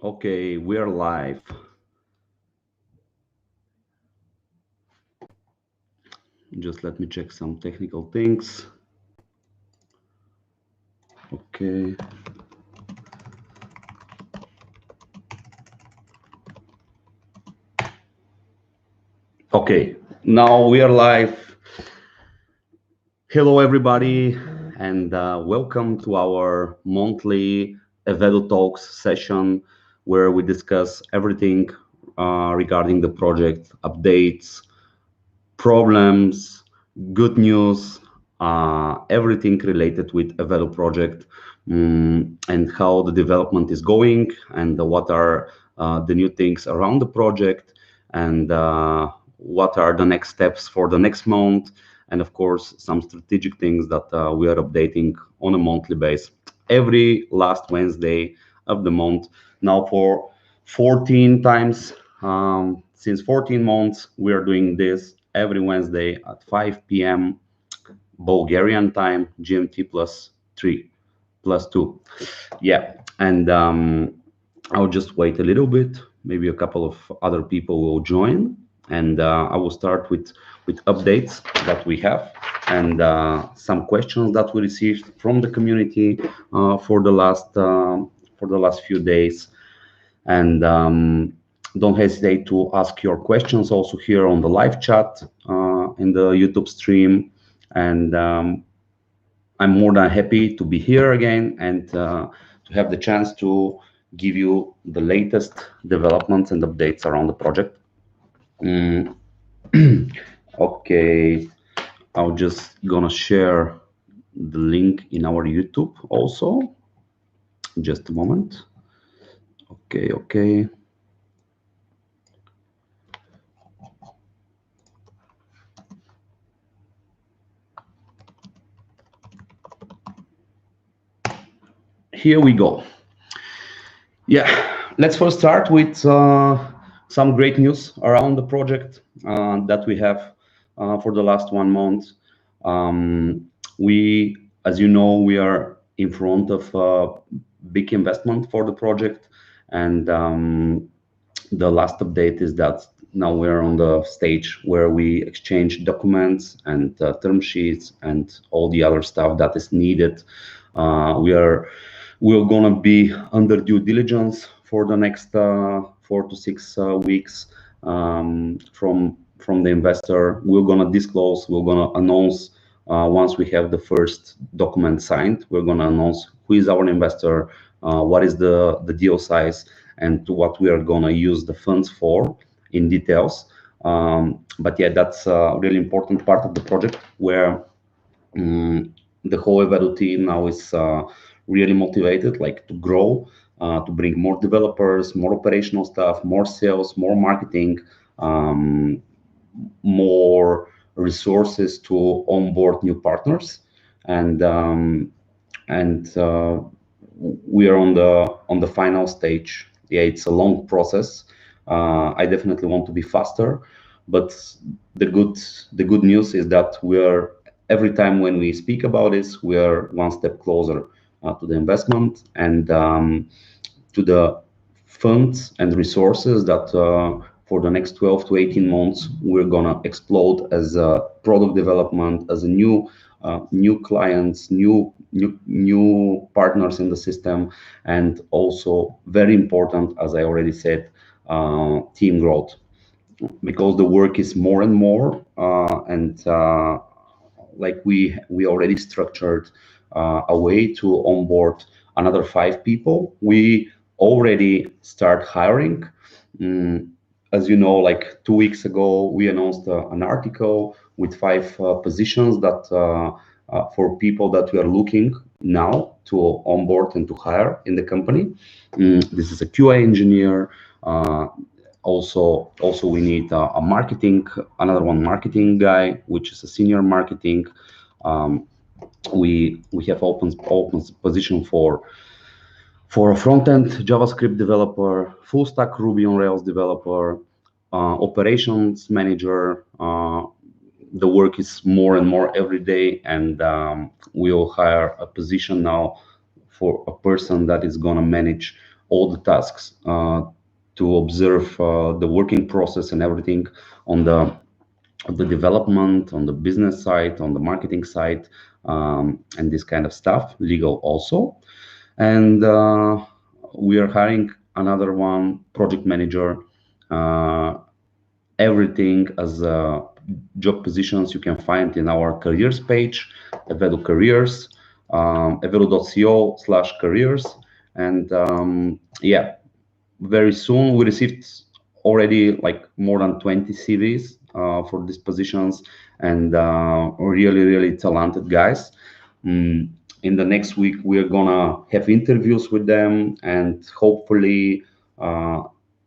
Okay, we are live. Just let me check some technical things. Okay. Okay, now we are live. Hello, everybody, and welcome to our monthly Evedo Talks session where we discuss everything regarding the project, updates, problems, good news, everything related with Evedo project, and how the development is going, and what are the new things around the project, and what are the next steps for the next month, and of course some strategic things that we are updating on a monthly basis every last Wednesday of the month. Now for 14 times, since 14 months, we are doing this every Wednesday at 5 p.m. Bulgarian time, GMT plus 3, plus 2. Yeah, and I'll just wait a little bit. Maybe a couple of other people will join, and I will start with updates that we have and some questions that we received from the community for the last few days. And don't hesitate to ask your questions also here on the live chat in the YouTube stream. And I'm more than happy to be here again and to have the chance to give you the latest developments and updates around the project. Okay, I'm just gonna share the link in our YouTube also. Just a moment. Okay. Here we go. Yeah, let's first start with some great news around the project that we have for the last 1 month. As you know, we are in front of a big investment for the project, and the last update is that now we're on the stage where we exchange documents and term sheets and all the other stuff that is needed. We're gonna be under due diligence for the next 4 to 6 weeks from the investor. We're gonna disclose. We're gonna announce once we have the first document signed. We're gonna announce who is our investor, what is the deal size, and to what we are gonna use the funds for in details. But yeah, that's a really important part of the project where the whole Evedo team now is really motivated, like to grow, to bring more developers, more operational stuff, more sales, more marketing, more resources to onboard new partners, and we are on the final stage. Yeah, it's a long process. I definitely want to be faster, but the good news is that we are, every time when we speak about this, we are one step closer to the investment and to the funds and resources that for the next 12 to 18 months we're gonna explode as a product development, as a new clients, new partners in the system, and also very important, as I already said, team growth, because the work is more and more and like we already structured a way to onboard another 5 people. We already start hiring. As you know, like 2 weeks ago, we announced an article with 5 positions that for people that we are looking now to onboard and to hire in the company. This is a QA engineer. Also, we need a another marketing guy, which is a senior marketing. We have open position for a front-end JavaScript developer, full stack Ruby on Rails developer, operations manager. The work is more and more every day, and we'll hire a position now for a person that is gonna manage all the tasks, to observe the working process and everything on the development, on the business side, on the marketing side, and this kind of stuff, legal also. And we are hiring another one, project manager, everything as job positions you can find in our careers page, Evedo Careers, evedo.co/careers. And yeah, very soon we received already like more than 20 CVs for these positions, and really, really talented guys. In the next week, we're gonna have interviews with them, and hopefully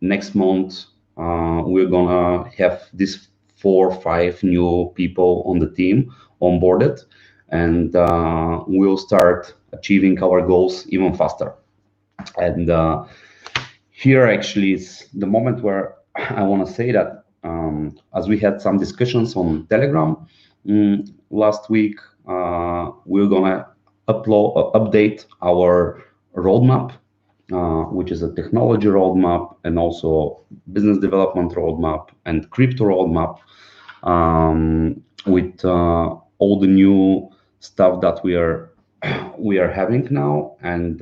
next month we're gonna have these 4 or 5 new people on the team onboarded, and we'll start achieving our goals even faster. And here actually is the moment where I want to say that, as we had some discussions on Telegram last week, we're gonna update our roadmap, which is a technology roadmap and also business development roadmap and crypto roadmap, with all the new stuff that we are having now. And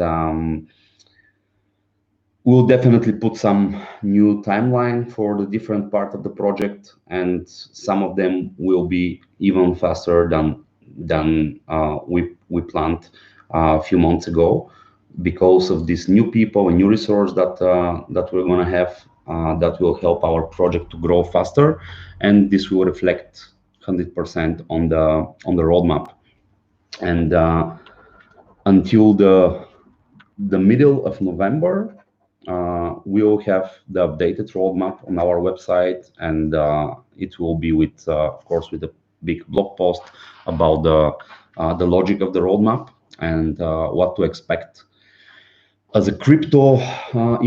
we'll definitely put some new timeline for the different part of the project, and some of them will be even faster than we planned a few months ago, because of these new people and new resource that we're gonna have, that will help our project to grow faster, and this will reflect 100% on the roadmap. And until the middle of November, we will have the updated roadmap on our website, and it will be with, of course, with a big blog post about the logic of the roadmap and what to expect as a crypto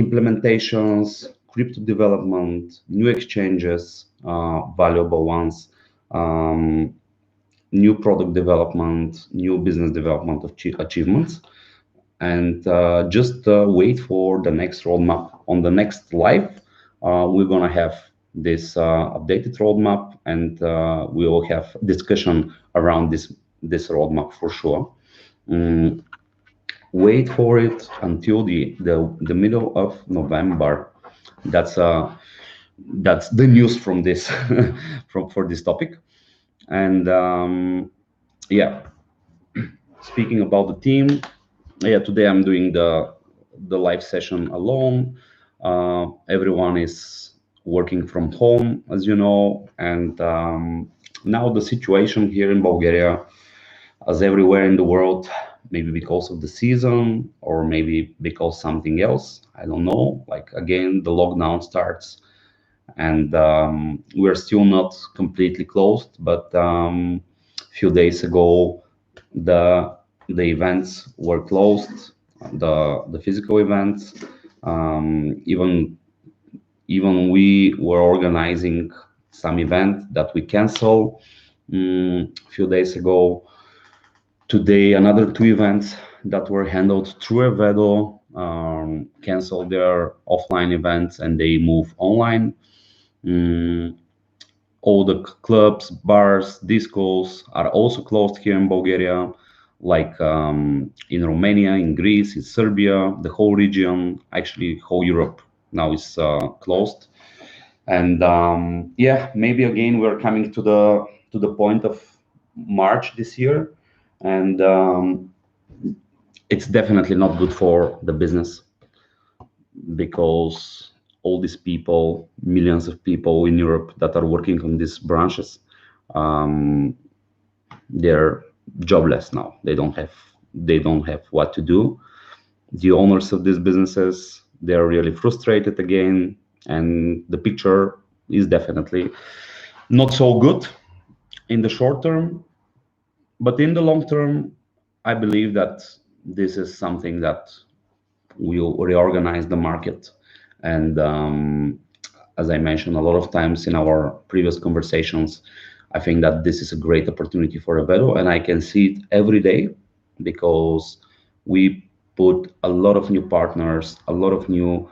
implementations, crypto development, new exchanges, valuable ones, new product development, new business development of achievements. And just wait for the next roadmap. On the next live, we're gonna have this updated roadmap, and we will have discussion around this roadmap for sure. Wait for it until the middle of November. That's the news from this for this topic. And yeah, speaking about the team, yeah, today I'm doing the live session alone. Everyone is working from home, as you know, and now the situation here in Bulgaria, as everywhere in the world, maybe because of the season or maybe because something else, I don't know. Like again, the lockdown starts, and we're still not completely closed. But a few days ago, the events were closed, the physical events. Even we were organizing some event that we canceled a few days ago. Today, another 2 events that were handled through Evedo canceled their offline events and they move online. All the clubs, bars, discos are also closed here in Bulgaria, like in Romania, in Greece, in Serbia, the whole region, actually whole Europe now is closed. And yeah, maybe again we're coming to the point of March this year, and it's definitely not good for the business, because all these people, millions of people in Europe that are working on these branches, they're jobless now. They don't have what to do. The owners of these businesses, they're really frustrated again, and the picture is definitely not so good in the short term. But in the long term, I believe that this is something that will reorganize the market. And as I mentioned a lot of times in our previous conversations, I think that this is a great opportunity for Evedo, and I can see it every day, because we put a lot of new partners, a lot of new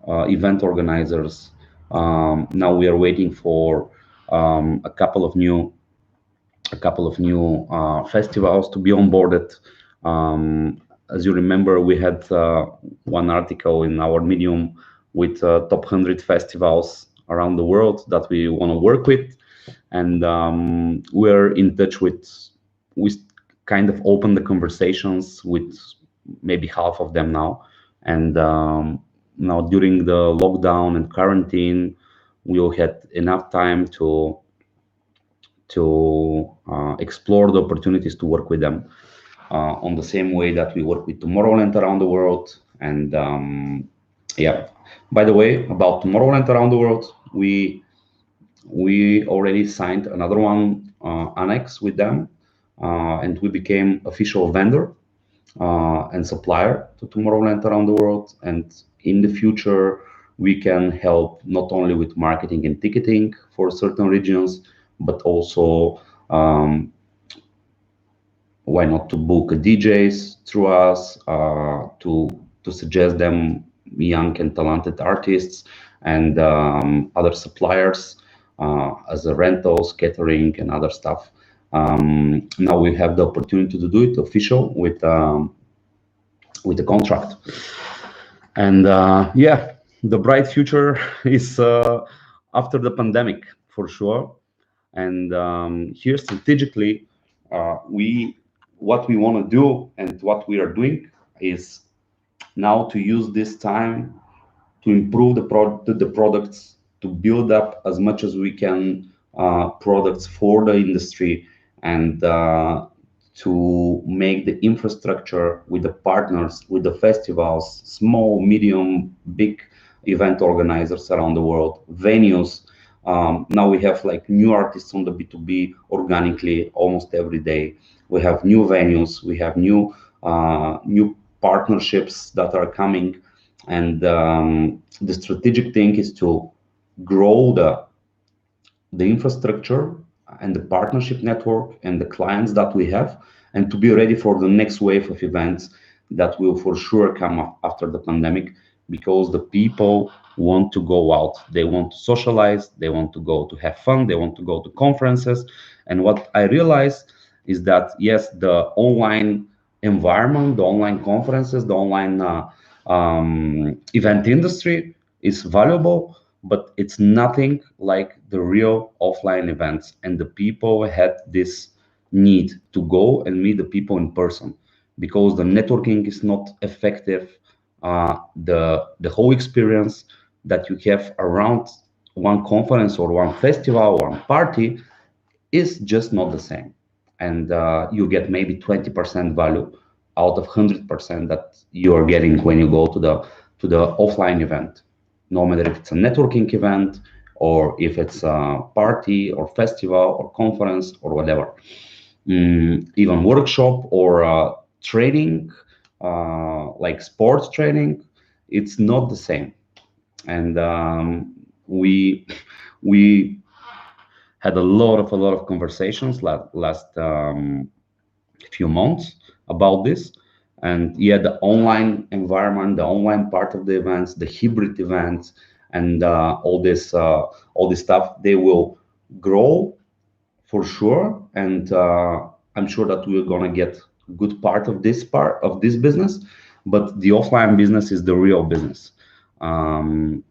event organizers. Now we are waiting for um, a couple of new festivals to be onboarded. As you remember, we had one article in our Medium with top 100 festivals around the world that we want to work with, and we're in touch with. We kind of opened the conversations with maybe half of them now, and now during the lockdown and quarantine, we all had enough time to explore the opportunities to work with them on the same way that we work with Tomorrowland around the world. And yeah, by the way, about Tomorrowland around the world, we already signed another one annex with them, and we became official vendor and supplier to Tomorrowland around the world. And in the future, we can help not only with marketing and ticketing for certain regions, but also why not to book DJs through us, to suggest them young and talented artists and other suppliers as a rentals, catering, and other stuff. Now we have the opportunity to do it official with the contract. And yeah, the bright future is after the pandemic for sure. And here strategically, we what we want to do and what we are doing is now to use this time to improve the products, to build up as much as we can products for the industry, and to make the infrastructure with the partners, with the festivals, small, medium, big event organizers around the world, venues. Now we have like new artists on the B2B organically almost every day. We have new venues, we have new partnerships that are coming, and the strategic thing is to grow the infrastructure and the partnership network and the clients that we have, and to be ready for the next wave of events that will for sure come up after the pandemic, because the people want to go out, they want to socialize, they want to go to have fun, they want to go to conferences. And what I realized is that yes, the online environment, the online conferences, the online event industry is valuable, but it's nothing like the real offline events. And the people had this need to go and meet the people in person, because the networking is not effective. The whole experience that you have around one conference or one festival or one party is just not the same. And you get maybe 20% value out of 100% that you are getting when you go to the offline event, no matter if it's a networking event or if it's a party or festival or conference or whatever. Even workshop or training, like sports training, it's not the same. And we had a lot of conversations last few months about this. And yeah, the online environment, the online part of the events, the hybrid events, and all this stuff, they will grow for sure. And I'm sure that we're gonna get good part of this business, but the offline business is the real business. And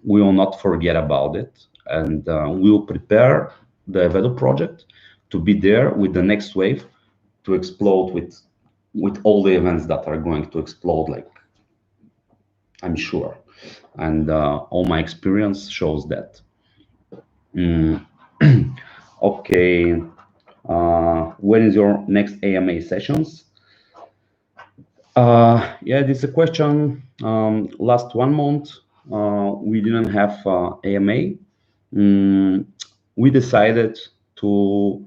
we will not forget about it, and we will prepare the Evedo project to be there with the next wave to explode with all the events that are going to explode, like I'm sure. And all my experience shows that. Mm. Okay. When is your next AMA sessions? Yeah, this is a question. Last 1 month, we didn't have AMA. We decided to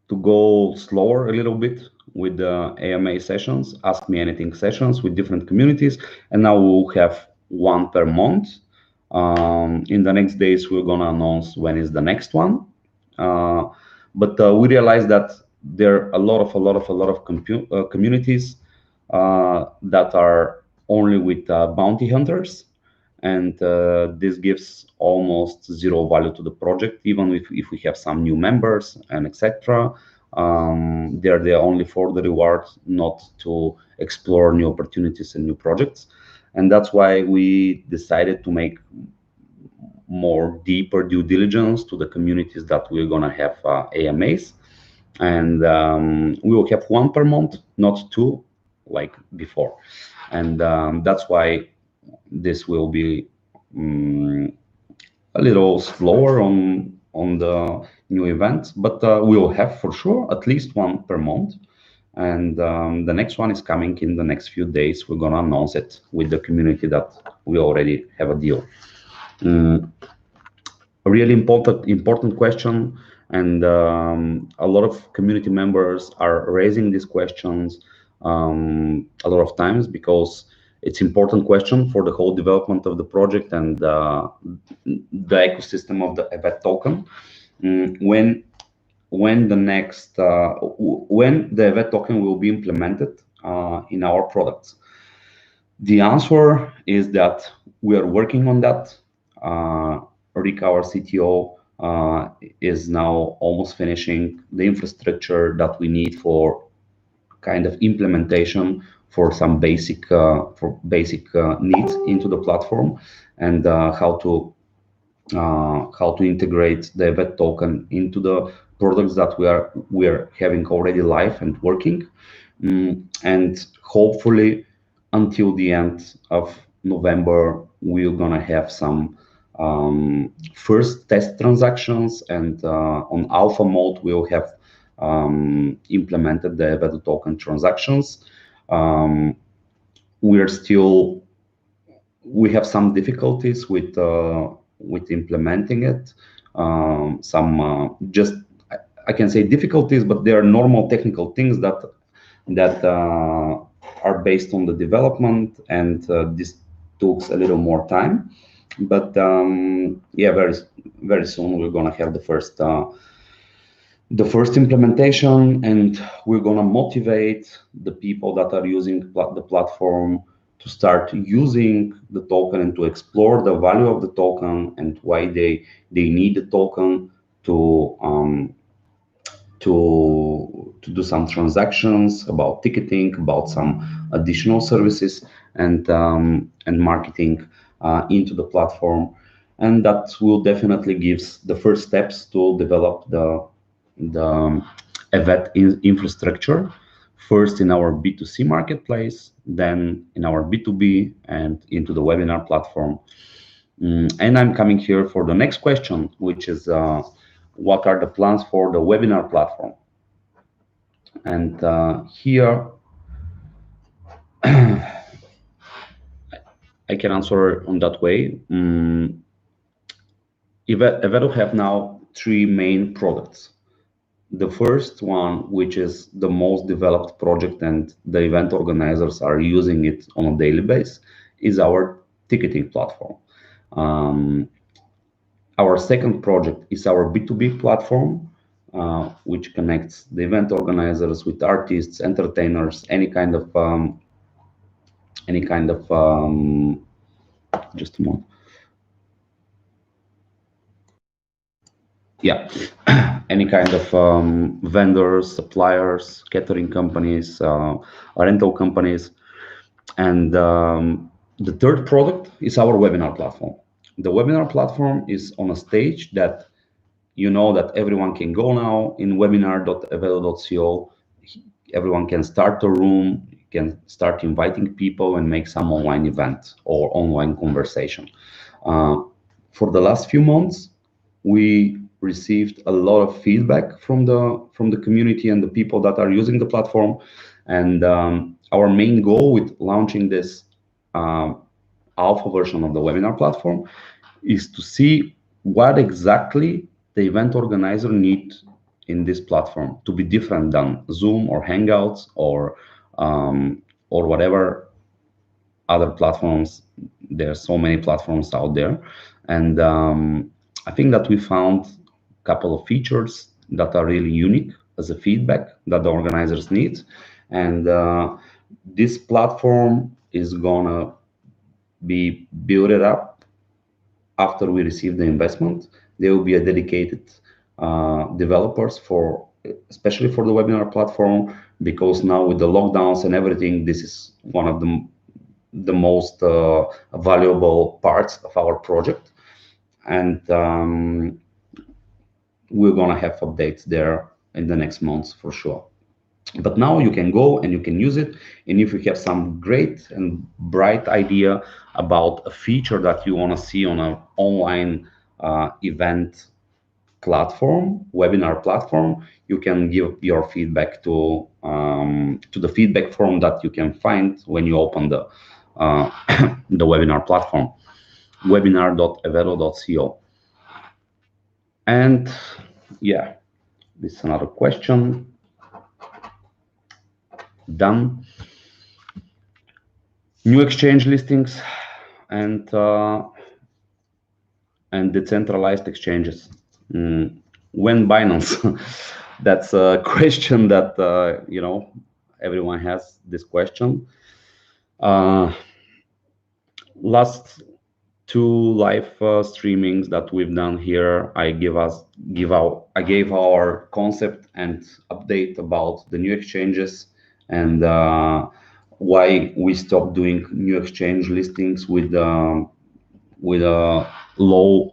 to go slower a little bit with the AMA sessions, Ask Me Anything sessions with different communities, and now we'll have one per month. In the next days, we're gonna announce when is the next one. But we realized that there are a lot of communities that are only with bounty hunters, and this gives almost zero value to the project, even if we have some new members and etc. They're there only for the reward, not to explore new opportunities and new projects. And that's why we decided to make more deeper due diligence to the communities that we're gonna have AMAs, and we will have one per month, not two like before. And that's why this will be a little slower on the new events, but we will have for sure at least one per month. And the next one is coming in the next few days. We're gonna announce it with the community that we already have a deal. A really important question, and a lot of community members are raising these questions a lot of times, because it's important question for the whole development of the project and the ecosystem of the Evedo token. When the next when the Evedo token will be implemented in our products? The answer is that we are working on that. Rick, our CTO, is now almost finishing the infrastructure that we need for kind of implementation for some basic needs into the platform, and how to integrate the Evedo token into the products that we are having already live and working. And hopefully until the end of November, we're gonna have some first test transactions, and on alpha mode we'll have implemented the Evedo token transactions. We have some difficulties with implementing it. Just I can say difficulties, but they are normal technical things that are based on the development, and this took a little more time. But yeah, very soon we're gonna have the first implementation, and we're gonna motivate the people that are using the platform to start using the token and to explore the value of the token and why they need the token to do some transactions, about ticketing, about some additional services, and marketing into the platform. And that will definitely gives the first steps to develop the Evedo infrastructure, first in our B2C marketplace, then in our B2B, and into the webinar platform. And I'm coming here for the next question, which is what are the plans for the webinar platform? And here I can answer on that way. Evedo have now three main products. The first one, which is the most developed project and the event organizers are using it on a daily basis, is our ticketing platform. Our second project is our B2B platform, which connects the event organizers with artists, entertainers, any kind of just a moment. Yeah, any kind of vendors, suppliers, catering companies, rental companies. And the third product is our webinar platform. The webinar platform is on a stage that you know that everyone can go now in webinar.evedo.co. Everyone can start a room, can start inviting people and make some online event or online conversation. For the last few months, we received a lot of feedback from the community and the people that are using the platform. And our main goal with launching this alpha version of the webinar platform is to see what exactly the event organizer needs in this platform to be different than Zoom or Hangouts or whatever other platforms. There are so many platforms out there, and I think that we found a couple of features that are really unique as a feedback that the organizers need. And this platform is gonna be built up after we receive the investment. There will be a dedicated developers for, especially for the webinar platform, because now with the lockdowns and everything, this is one of the most valuable parts of our project. And we're gonna have updates there in the next months for sure. But now you can go and you can use it. And if you have some great and bright idea about a feature that you want to see on an online event platform, webinar platform, you can give your feedback to the feedback form that you can find when you open the the webinar platform, webinar.evedo.co. And yeah, this is another question. Done. New exchange listings and decentralized exchanges. When Binance? That's a question that everyone has this question. Last two live streamings that we've done here, I gave our concept and update about the new exchanges and why we stopped doing new exchange listings with low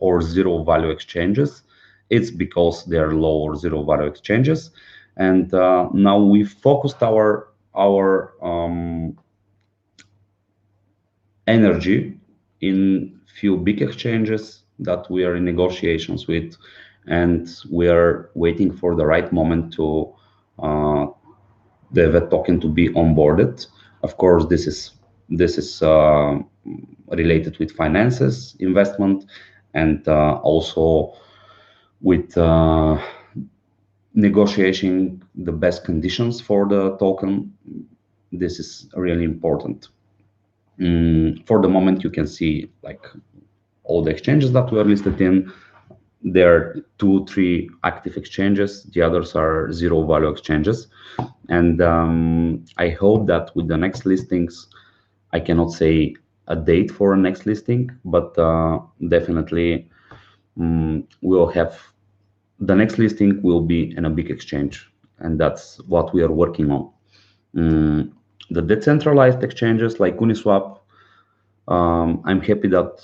or zero value exchanges. It's because they're low or zero value exchanges, and now we focused our energy in few big exchanges that we are in negotiations with, and we are waiting for the right moment to the Evedo token to be onboarded. Of course, this is related with finances, investment, and also with negotiating the best conditions for the token. This is really important. For the moment, you can see like all the exchanges that we are listed in. There are 2-3 active exchanges. The others are zero value exchanges. And I hope that with the next listings, I cannot say a date for a next listing, but definitely we'll have the next listing will be in a big exchange, and that's what we are working on. The decentralized exchanges like Uniswap, I'm happy that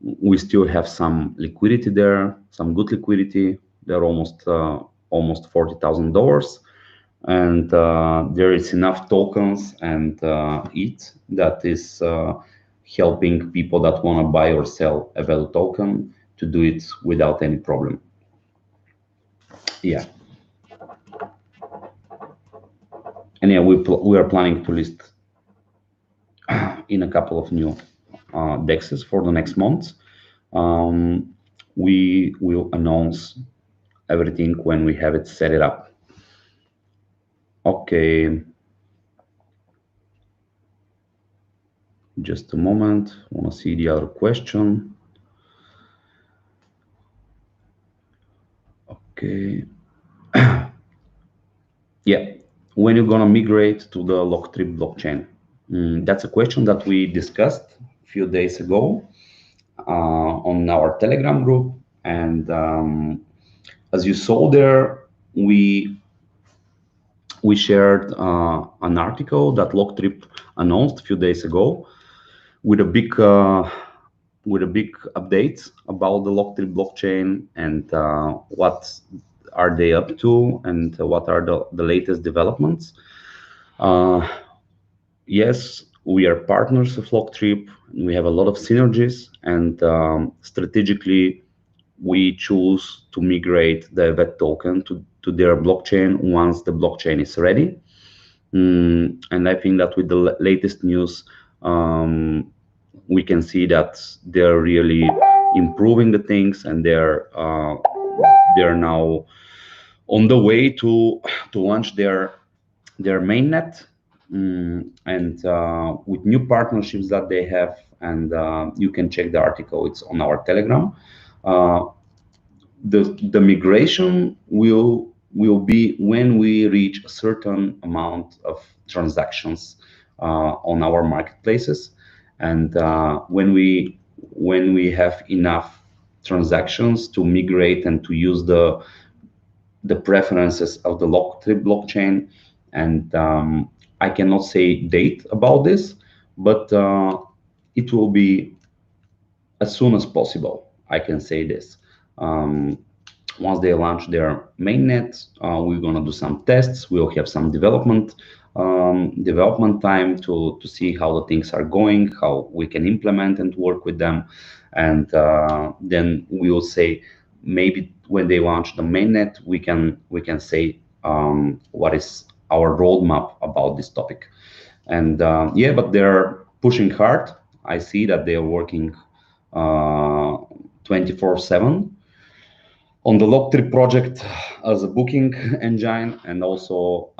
we still have some liquidity there, some good liquidity. They're almost $40,000, and there is enough tokens and ETH that is helping people that want to buy or sell a Evedo token to do it without any problem. Yeah. And yeah, we are planning to list in a couple of new dexes for the next month. We will announce everything when we have it set it up. Okay. Just a moment. I want to see the other question. Okay. Yeah. When you're gonna migrate to the Locktrip blockchain? That's a question that we discussed a few days ago on our Telegram group, and as you saw there, we shared an article that Locktrip announced a few days ago with a big update about the Locktrip blockchain and what are they up to and what are the latest developments. Yes, we are partners of Locktrip. We have a lot of synergies, and strategically, we choose to migrate the Evedo token to their blockchain once the blockchain is ready. And I think that with the latest news, we can see that they're really improving the things, and they're now on the way to launch their mainnet. And with new partnerships that they have, and you can check the article, it's on our Telegram. The migration will will be when we reach a certain amount of transactions on our marketplaces, and when we have enough transactions to migrate and to use the preferences of the Lock3 blockchain. And I cannot say date about this, but it will be as soon as possible. I can say this. Um, Once they launch their mainnet, we're gonna do some tests. We'll have some development time to see how the things are going, how we can implement and work with them, and then we will say maybe when they launch the mainnet, we can say what is our roadmap about this topic. And yeah, but they're pushing hard. I see that they are working 24/7 on the Log3 project as a booking engine, and also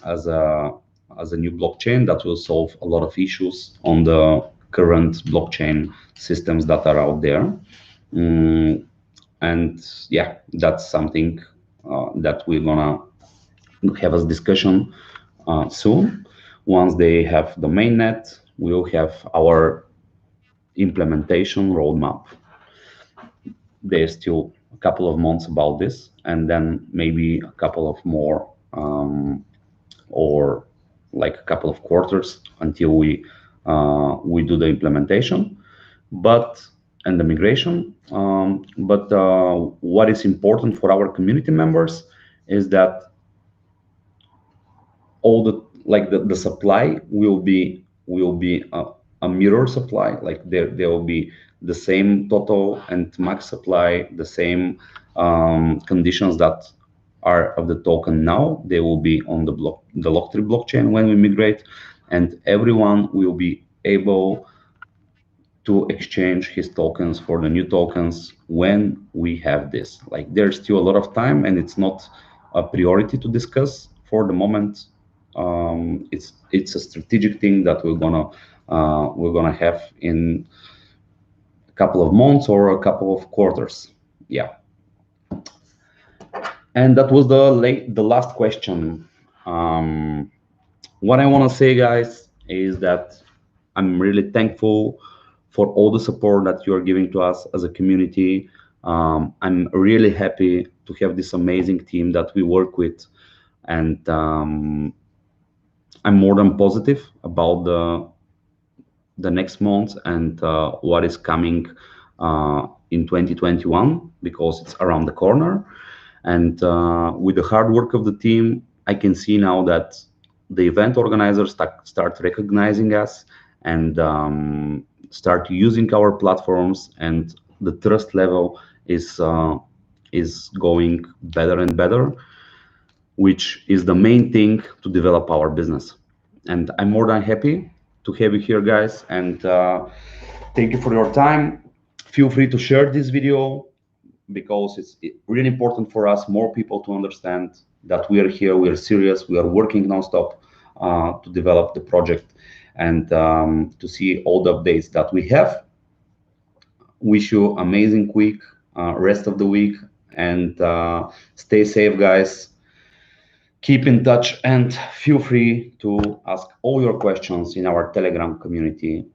as a as a new blockchain that will solve a lot of issues on the current blockchain systems that are out there. Mm, and yeah, that's something that we're gonna have a discussion soon. Once they have the mainnet, we'll have our implementation roadmap. There's still a couple of months about this, and then maybe a couple of more, or like a couple of quarters until we do the implementation, but and the migration. But what is important for our community members is that all the supply will be a mirror supply. Like there will be the same total and max supply, the same conditions that are of the token now. They will be on the Lock3 blockchain when we migrate, and everyone will be able to exchange his tokens for the new tokens when we have this. Like there's still a lot of time, and it's not a priority to discuss for the moment. It's a strategic thing that we're gonna have in a couple of months or a couple of quarters. Yeah, and that was the last question. What I want to say, guys, is that I'm really thankful for all the support that you are giving to us as a community. I'm really happy to have this amazing team that we work with, and I'm more than positive about the next month and what is coming in 2021, because it's around the corner. And with the hard work of the team, I can see now that the event organizers start recognizing us and start using our platforms, and the trust level is going better and better, which is the main thing to develop our business. And I'm more than happy to have you here, guys, and thank you for your time. Feel free to share this video, because it's really important for us, more people, to understand that we are here, we are serious, we are working nonstop to develop the project, and to see all the updates that we have. Wish you amazing week, rest of the week, and stay safe, guys. Keep in touch, and feel free to ask all your questions in our Telegram community,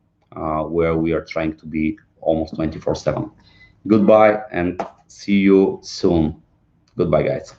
where we are trying to be almost 24/7. Goodbye, and see you soon. Goodbye, guys.